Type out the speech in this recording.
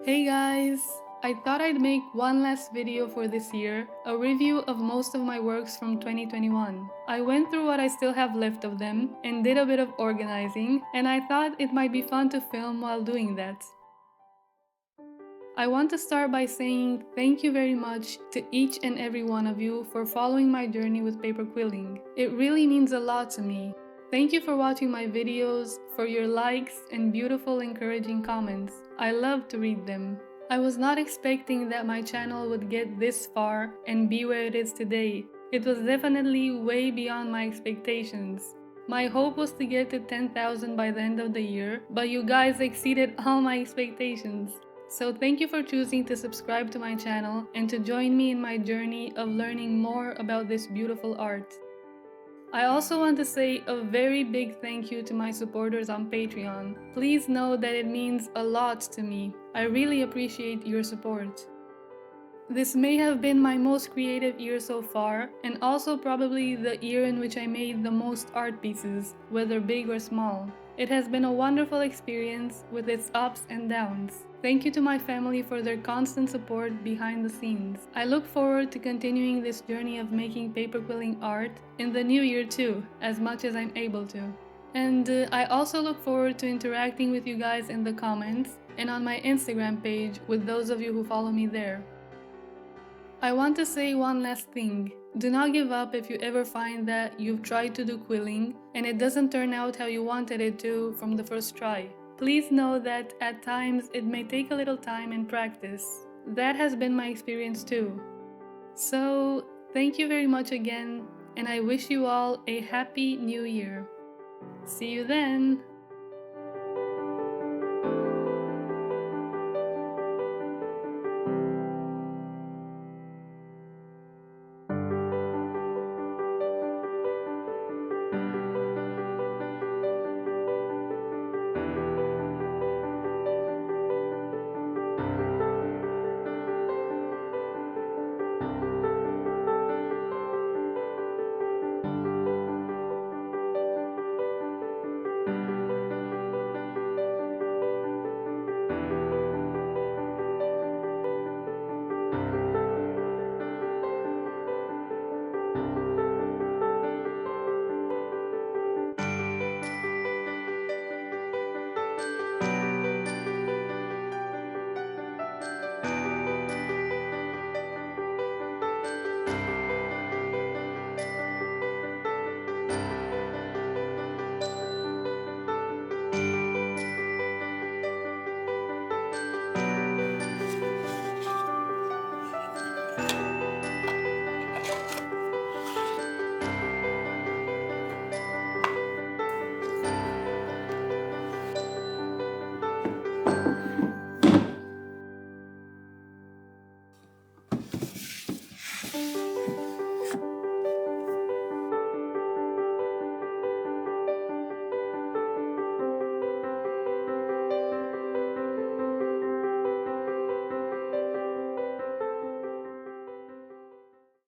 Hey guys! I thought I'd make one last video for this year, a review of most of my works from 2021. I went through what I still have left of them and did a bit of organizing, and I thought it might be fun to film while doing that. I want to start by saying thank you very much to each and every one of you for following my journey with paper quilling. It really means a lot to me. Thank you for watching my videos, for your likes and beautiful encouraging comments. I love to read them. I was not expecting that my channel would get this far and be where it is today. It was definitely way beyond my expectations. My hope was to get to 10,000 by the end of the year, but you guys exceeded all my expectations. So thank you for choosing to subscribe to my channel and to join me in my journey of learning more about this beautiful art. I also want to say a very big thank you to my supporters on Patreon. Please know that it means a lot to me. I really appreciate your support. This may have been my most creative year so far, and also probably the year in which I made the most art pieces, whether big or small. It has been a wonderful experience with its ups and downs. Thank you to my family for their constant support behind the scenes. I look forward to continuing this journey of making paper quilling art in the new year too, as much as I'm able to. And I also look forward to interacting with you guys in the comments and on my Instagram page with those of you who follow me there. I want to say one last thing. Do not give up if you ever find that you've tried to do quilling and it doesn't turn out how you wanted it to from the first try. Please know that at times it may take a little time and practice. That has been my experience too. So, thank you very much again, and I wish you all a happy new year. See you then!